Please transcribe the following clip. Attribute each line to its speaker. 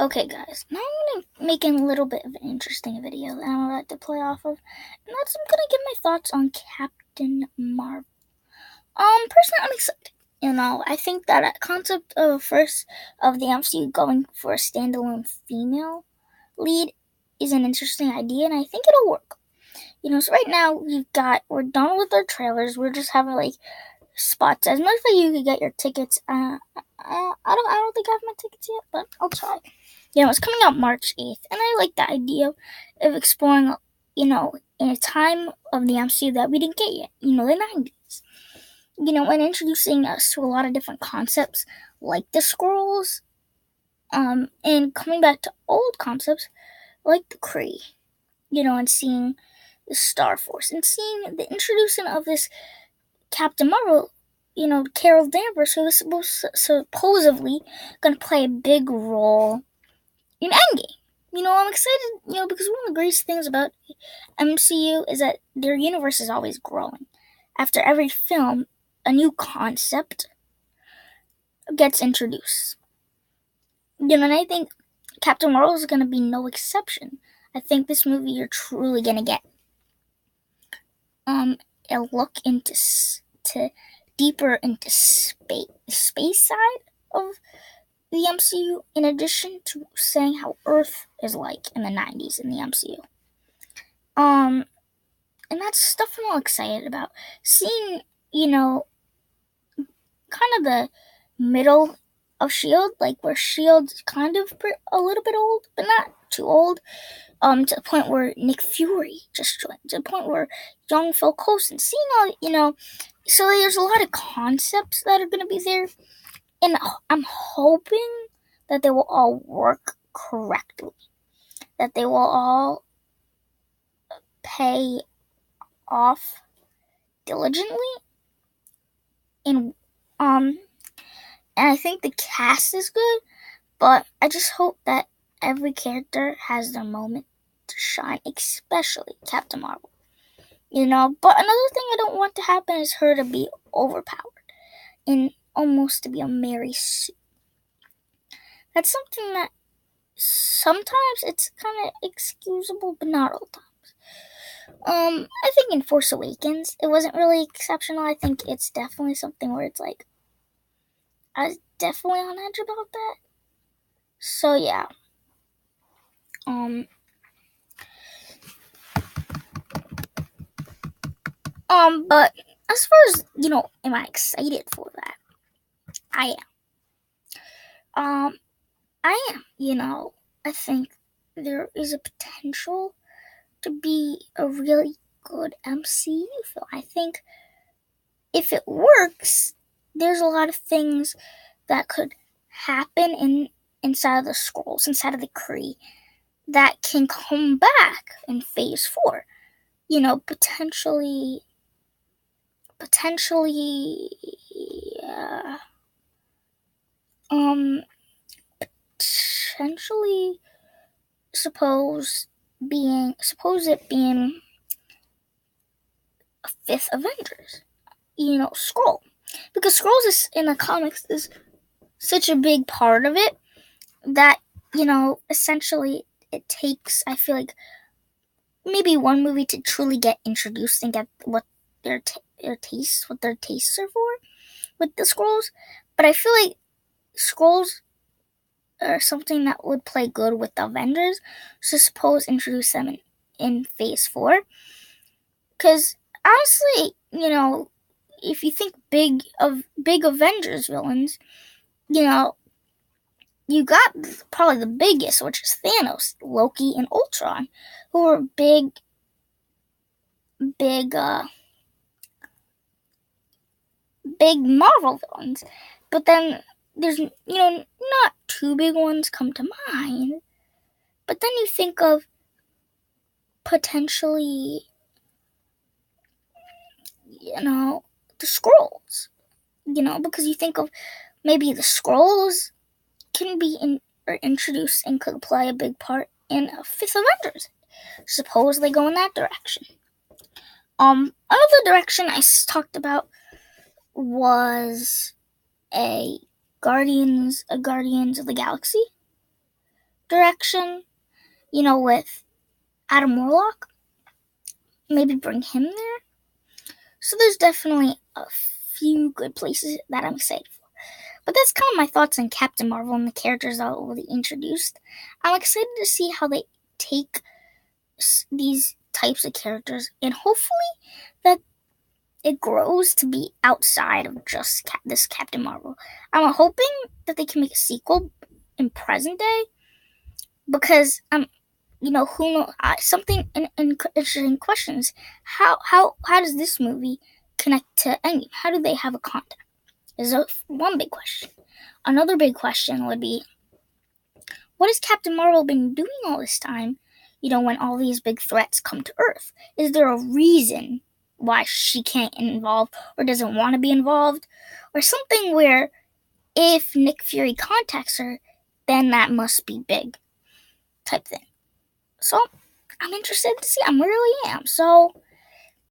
Speaker 1: Okay, guys, now I'm gonna make a little bit of an interesting video that I'm about to play off of, and that's I'm gonna give my thoughts on Captain Marvel. Personally, I'm excited. I think that a concept of first of the MCU going for a standalone female lead is an interesting idea, and I think it'll work. So right now we're done with our trailers. We're just having like spots. As much as you could get your tickets. I don't think I have my tickets yet, but I'll try. It's coming out March 8th, and I like the idea of exploring, in a time of the MCU that we didn't get yet. The 90s. And introducing us to a lot of different concepts like the scrolls, and coming back to old concepts like the Kree. And seeing the Star Force and seeing the introduction of this Captain Marvel, Carol Danvers, who is supposedly going to play a big role in Endgame. I'm excited, because one of the greatest things about MCU is that their universe is always growing. After every film, a new concept gets introduced. And I think Captain Marvel is going to be no exception. I think this movie you're truly going to get a look to deeper into space side of the MCU, in addition to saying how Earth is like in the 90s in the MCU. And that's stuff I'm all excited about. Seeing, kind of the middle of S.H.I.E.L.D., like where S.H.I.E.L.D's kind of a little bit old, but not too old. To the point where Nick Fury just joined, to the point where young Phil Coulson, seeing all, so there's a lot of concepts that are going to be there, and I'm hoping that they will all work correctly, that they will all pay off diligently, and I think the cast is good, but I just hope that every character has their moment to shine, especially Captain Marvel. But another thing I don't want to happen is her to be overpowered and almost to be a Mary Sue. That's something that sometimes it's kind of excusable, but not all the times. I think in Force Awakens, it wasn't really exceptional. I think it's definitely something where it's like, I was definitely on edge about that. So yeah. But as far as, am I excited for that? I am. I am, I think there is a potential to be a really good MCU film. I think if it works, there's a lot of things that could happen inside of the scrolls, inside of the Kree, that can come back in Phase 4. Potentially, suppose it being a fifth Avengers, Skrull, because Skrulls is in the comics is such a big part of it that essentially it takes, I feel like, maybe one movie to truly get introduced and get what their tastes are for with the Skrulls. But I feel like Skrulls are something that would play good with the Avengers, so suppose introduce them in Phase 4. Because honestly, if you think big Avengers villains, you got probably the biggest, which is Thanos, Loki, and Ultron, who are big Marvel villains. But then there's, not two big ones come to mind. But then you think of potentially, the Skrulls. Because you think of maybe the Skrulls can be introduced and could play a big part in a fifth Avengers. Suppose they go in that direction. Another direction I talked about was a Guardians of the Galaxy. direction, with Adam Warlock. Maybe bring him there. So there's definitely a few good places that I'm excited for. But that's kind of my thoughts on Captain Marvel and the characters that will be introduced. I'm excited to see how they take these types of characters, and hopefully that it grows to be outside of just this Captain Marvel. I'm hoping that they can make a sequel in present day, because who knows? Something in interesting questions. How does this movie connect to Endgame? How do they have a contact? Is one big question. Another big question would be, what has Captain Marvel been doing all this time? When all these big threats come to Earth, is there a reason why she can't involve or doesn't want to be involved, or something where if Nick Fury contacts her, then that must be big, type thing. So I'm interested to see. I really am. So